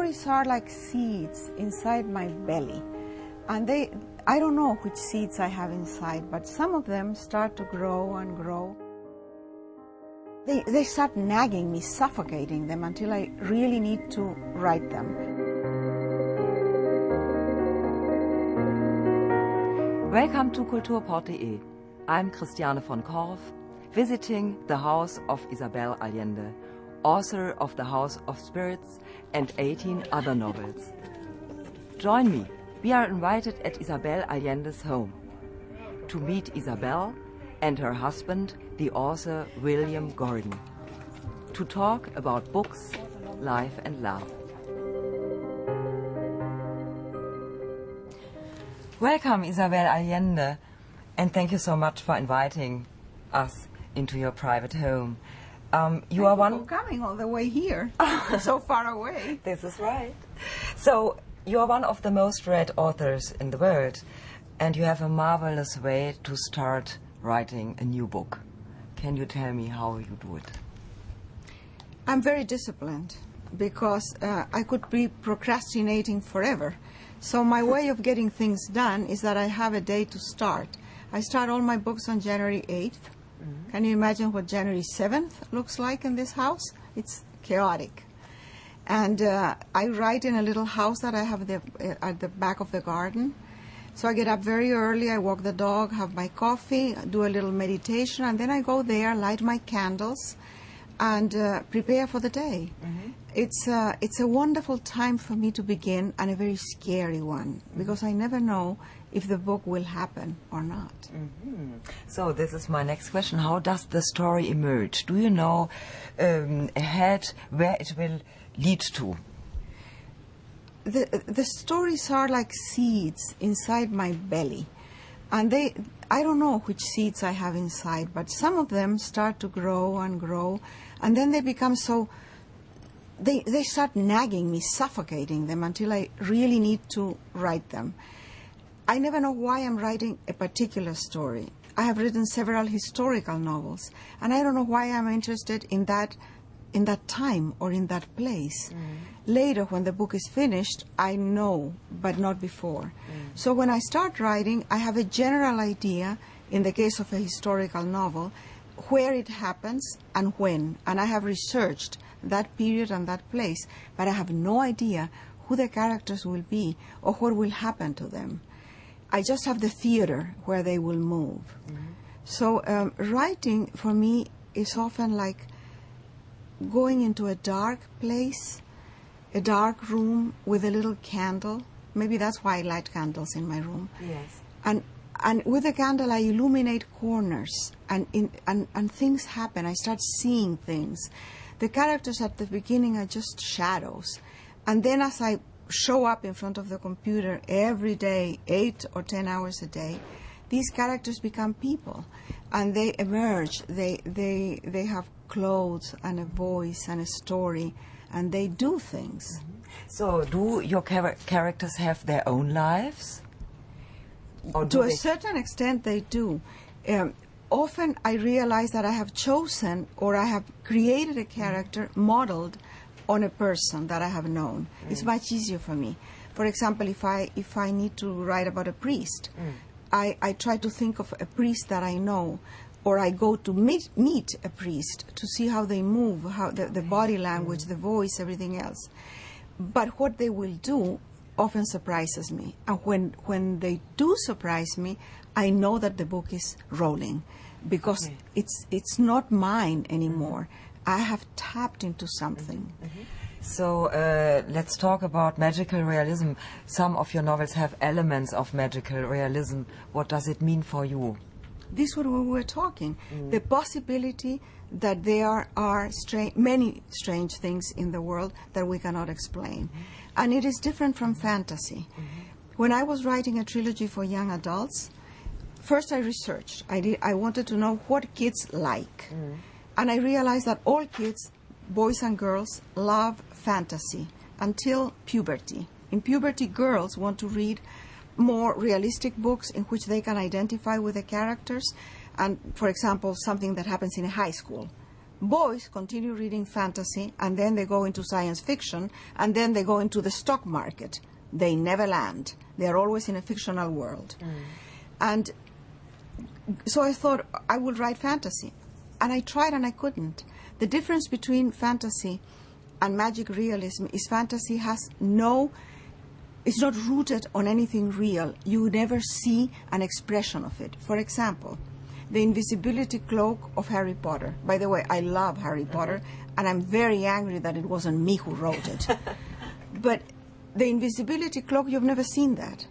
stories are like seeds inside my belly. And I don't know which seeds I have inside, but some of them start to grow and grow. They start nagging me, suffocating them until I really need to write them. Welcome to kulturport.de. I'm Christiane von Korff, visiting the house of Isabel Allende, author of The House of Spirits and 18 other novels. Join me. We are invited at Isabel Allende's home to meet Isabel and her husband, the author William Gordon, to talk about books, life and love. Welcome, Isabel Allende, and thank you so much for inviting us into your private home. You are one coming all the way here, so far away. This is right. So you are one of the most read authors in the world, and you have a marvelous way to start writing a new book. Can you tell me how you do it? I'm very disciplined because I could be procrastinating forever. So my way of getting things done is that I have a day to start. I start all my books on January 8th. Mm-hmm. Can you imagine what January 7th looks like in this house? It's chaotic. And I write in a little house that I have at the back of the garden. So I get up very early, I walk the dog, have my coffee, do a little meditation, and then I go there, light my candles, and prepare for the day. Mm-hmm. It's a wonderful time for me to begin, and a very scary one, because I never know if the book will happen or not. Mm-hmm. So this is my next question. How does the story emerge? Do you know ahead where it will lead to? The stories are like seeds inside my belly, and I don't know which seeds I have inside, but some of them start to grow and grow, and then they become so, they start nagging me, suffocating them until I really need to write them. I never know why I'm writing a particular story. I have written several historical novels, and I don't know why I'm interested in that time or in that place. Mm. Later, when the book is finished, I know, but not before. Mm. So when I start writing, I have a general idea, in the case of a historical novel, where it happens and when. And I have researched that period and that place, but I have no idea who the characters will be or what will happen to them. I just have the theater where they will move. Mm-hmm. So writing, for me, is often like going into a dark place, a dark room with a little candle. Maybe that's why I light candles in my room. Yes. And with the candle I illuminate corners, and things happen. I start seeing things. The characters at the beginning are just shadows. And then as I show up in front of the computer every day, 8 or 10 hours a day, these characters become people, and they emerge. They have clothes and a voice and a story, and they do things. Mm-hmm. So do your characters have their own lives? Or to a certain extent they do. Often I realize that I have chosen or I have created a character modeled on a person that I have known. Mm. It's much easier for me. For example, if I need to write about a priest, I try to think of a priest that I know, or I go to meet a priest to see how they move, how the body language, the voice, everything else. But what they will do often surprises me. And when they do surprise me, I know that the book is rolling, because it's not mine anymore. I have tapped into something. Mm-hmm. So let's talk about magical realism. Some of your novels have elements of magical realism. What does it mean for you? This is what we were talking. The possibility that there are many strange things in the world that we cannot explain. And it is different from fantasy. When I was writing a trilogy for young adults, first I researched. I wanted to know what kids like. And I realized that all kids, boys and girls, love fantasy until puberty. In puberty, girls want to read more realistic books in which they can identify with the characters, and, for example, something that happens in a high school, Boys continue reading fantasy, and then they go into science fiction, and then they go into the stock market. They never land. They are always in a fictional world. And so I thought I would write fantasy. And I tried and I couldn't. The difference between fantasy and magic realism is fantasy has it's not rooted on anything real. You never see an expression of it. For example, the invisibility cloak of Harry Potter. By the way, I love Harry Potter, and I'm very angry that it wasn't me who wrote it. But the invisibility cloak, you've never seen that.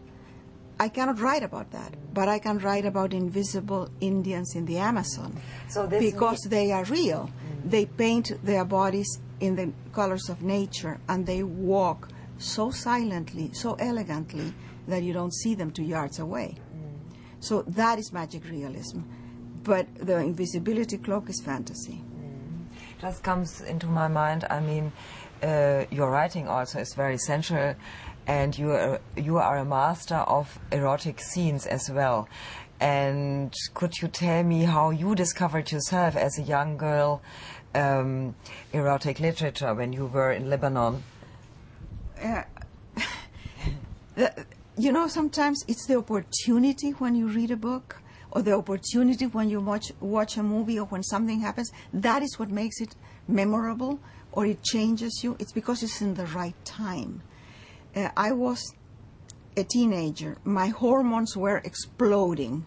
I cannot write about that, but I can write about invisible Indians in the Amazon, because they are real. They paint their bodies in the colors of nature, and they walk so silently, so elegantly, that you don't see them 2 yards away. So that is magic realism. But the invisibility cloak is fantasy. Just comes into my mind, I mean, your writing also is very sensual, and you are a master of erotic scenes as well. And could you tell me how you discovered yourself as a young girl, erotic literature when you were in Lebanon? You know, sometimes it's the opportunity when you read a book, or the opportunity when you watch a movie, or when something happens. That is what makes it memorable, or it changes you. It's because it's in the right time. I was a teenager. My hormones were exploding.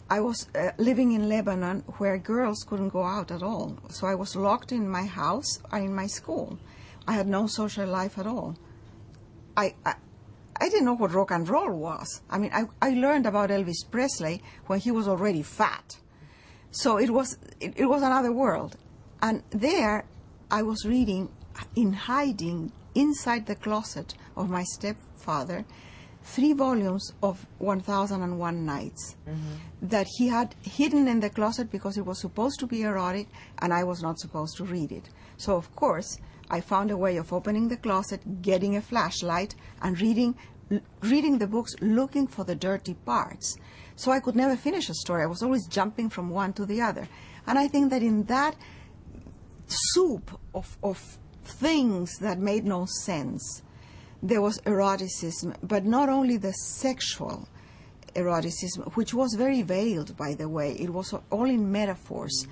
I was living in Lebanon, where girls couldn't go out at all. So I was locked in my house and in my school. I had no social life at all. I didn't know what rock and roll was. I mean, I learned about Elvis Presley when he was already fat. So it was another world. And there I was reading in hiding inside the closet of my stepfather 3 volumes of 1001 Nights that he had hidden in the closet because it was supposed to be erotic and I was not supposed to read it. So of course I found a way of opening the closet, getting a flashlight, and reading the books, looking for the dirty parts. So I could never finish a story. I was always jumping from one to the other. And I think that in that soup of things that made no sense, there was eroticism, but not only the sexual eroticism, which was very veiled, by the way. It was all in metaphors,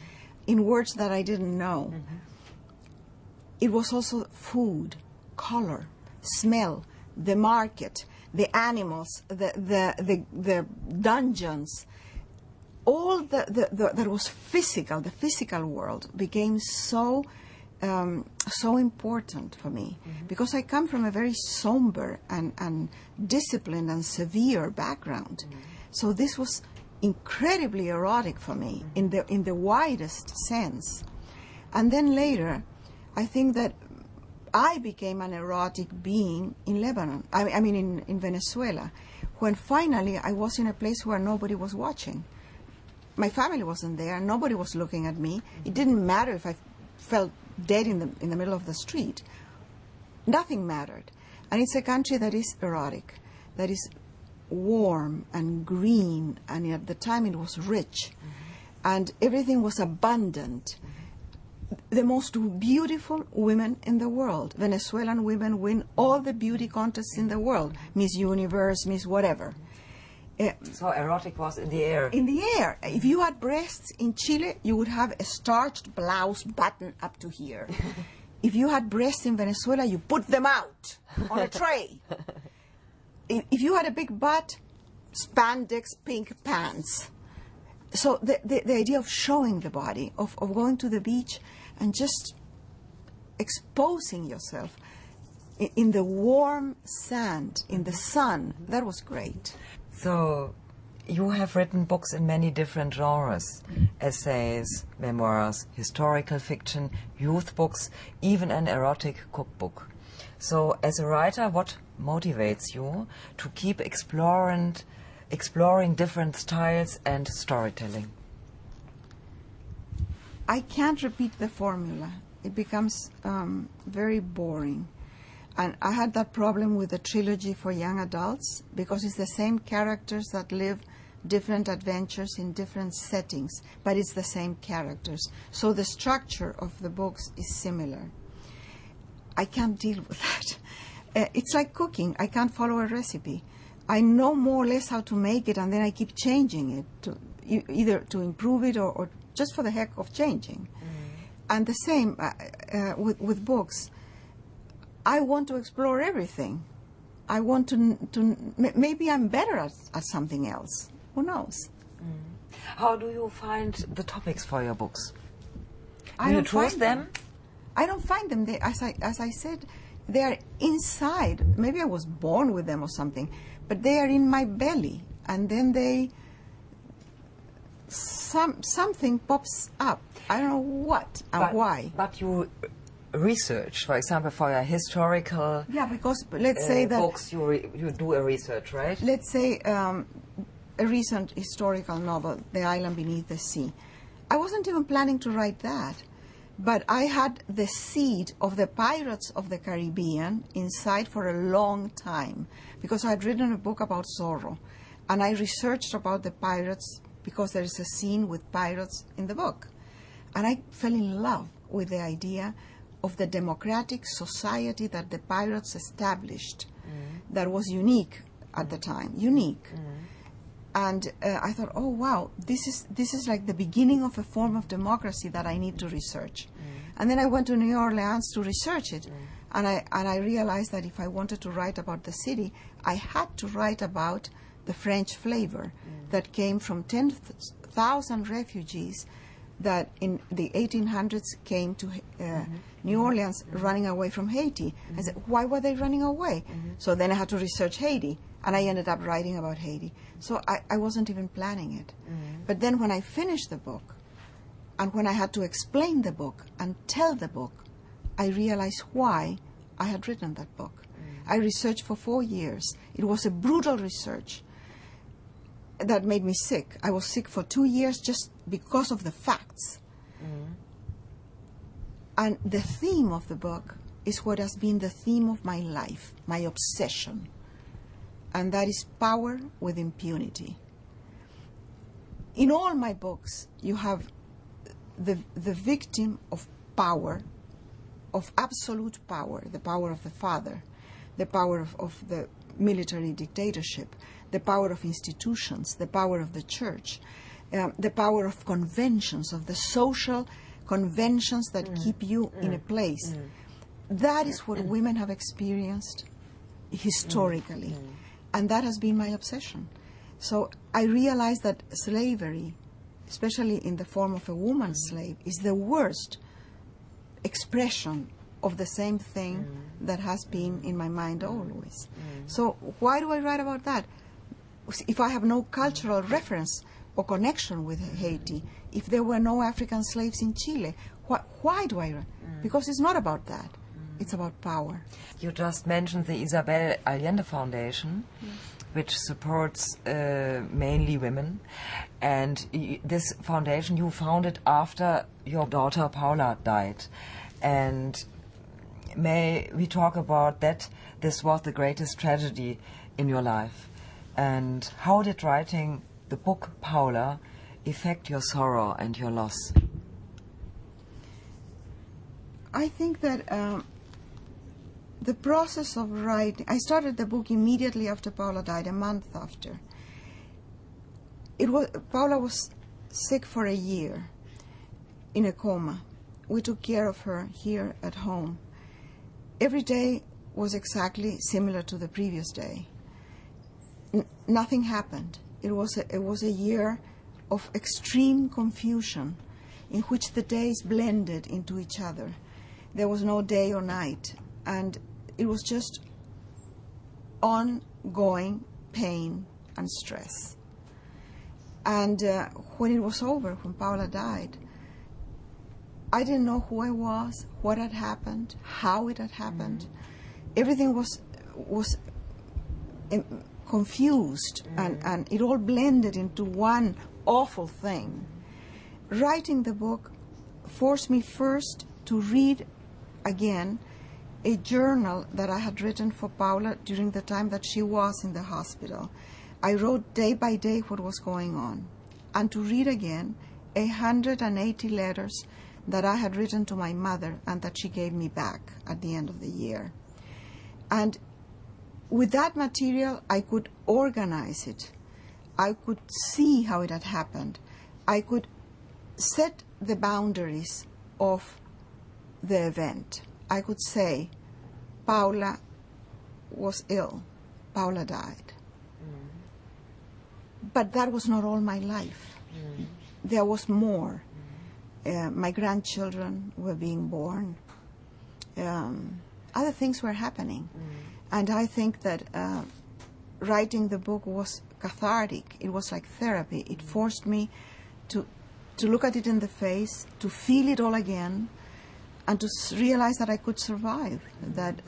in words that I didn't know. It was also food, color, smell, the market, the animals, the dungeons. All that was physical, the physical world, became so important for me, because I come from a very somber and disciplined and severe background. So this was incredibly erotic for me in the widest sense. And then later, I think that I became an erotic being in Lebanon, I mean in Venezuela, when finally I was in a place where nobody was watching. My family wasn't there, nobody was looking at me. It didn't matter if I felt dead in the middle of the street. Nothing mattered. And it's a country that is erotic, that is warm and green, and at the time it was rich, and everything was abundant. The most beautiful women in the world. Venezuelan women win all the beauty contests in the world. Miss Universe, Miss whatever. So erotic was in the air. In the air. If you had breasts in Chile, you would have a starched blouse button up to here. If you had breasts in Venezuela, you put them out on a tray. If you had a big butt, spandex pink pants. So the idea of showing the body, of going to the beach and just exposing yourself in the warm sand, in the sun, that was great. So you have written books in many different genres: essays, memoirs, historical fiction, youth books, even an erotic cookbook. So as a writer, what motivates you to keep exploring different styles and storytelling? I can't repeat the formula. It becomes very boring. And I had that problem with the trilogy for young adults, because it's the same characters that live different adventures in different settings, but it's the same characters. So the structure of the books is similar. I can't deal with that. It's like cooking. I can't follow a recipe. I know more or less how to make it, and then I keep changing it, either to improve it or just for the heck of changing. And the same with books. I want to explore everything. I want to maybe I'm better at something else. Who knows? How do you find the topics for your books? I Do you don't choose find them? I don't find them. As I said, they are inside. Maybe I was born with them or something, but they are in my belly, and then something pops up. I don't know what and why. But you research, for example, for your historical because let's say that books, you do a research, right? Let's say a recent historical novel, The Island Beneath the Sea. I wasn't even planning to write that, but I had the seed of the Pirates of the Caribbean inside for a long time, because I had written a book about Zorro, and I researched about the pirates because there is a scene with pirates in the book. And I fell in love with the idea of the democratic society that the pirates established that was unique at the time, And I thought, oh wow, this is like the beginning of a form of democracy that I need to research. And then I went to New Orleans to research it, and I realized that if I wanted to write about the city, I had to write about the French flavor that came from 10,000 refugees that in the 1800s came to New Orleans running away from Haiti. I said, why were they running away? So then I had to research Haiti, and I ended up writing about Haiti. So I wasn't even planning it. But then when I finished the book, and when I had to explain the book and tell the book, I realized why I had written that book. I researched for 4 years. It was a brutal research that made me sick. I was sick for 2 years just because of the facts. And the theme of the book is what has been the theme of my life, my obsession. And that is power with impunity. In all my books, you have the victim of power, of absolute power, the power of the father, the power of the military dictatorship, the power of institutions, the power of the church, the power of conventions, of the social conventions that keep you in a place. That is what women have experienced historically, and that has been my obsession. So I realized that slavery, especially in the form of a woman slave, is the worst expression of the same thing that has been in my mind always. So why do I write about that? If I have no cultural reference or connection with Haiti, if there were no African slaves in Chile, why do I write? Because it's not about that. It's about power. You just mentioned the Isabel Allende Foundation, which supports mainly women. And this foundation you founded after your daughter Paula died. And may we talk about that? This was the greatest tragedy in your life. And how did writing the book Paula affect your sorrow and your loss? I think that the process of writing, I started the book immediately after Paula died, a month after. Paula was sick for a year, in a coma. We took care of her here at home. Every day was exactly similar to the previous day. Nothing happened. It was a year of extreme confusion in which the days blended into each other. There was no day or night, and it was just ongoing pain and stress. And when it was over, when Paula died, I didn't know who I was, what had happened, how it had happened. Everything was confused, and it all blended into one awful thing. Writing the book forced me first to read again a journal that I had written for Paula during the time that she was in the hospital. I wrote day by day what was going on, and to read again 180 letters that I had written to my mother and that she gave me back at the end of the year. And with that material, I could organize it. I could see how it had happened. I could set the boundaries of the event. I could say, Paula was ill. Paula died. But that was not all my life. There was more. My grandchildren were being born. Other things were happening. And I think that writing the book was cathartic. It was like therapy. It forced me to look at it in the face, to feel it all again, and to realize that I could survive. That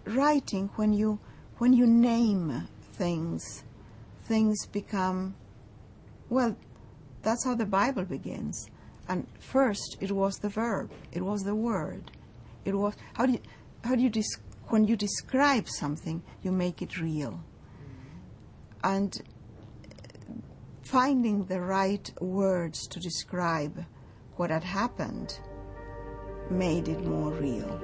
writing, when you name things become, well, that's how the Bible begins. And first, it was the verb. It was the word. It was when you describe something, you make it real. And finding the right words to describe what had happened made it more real.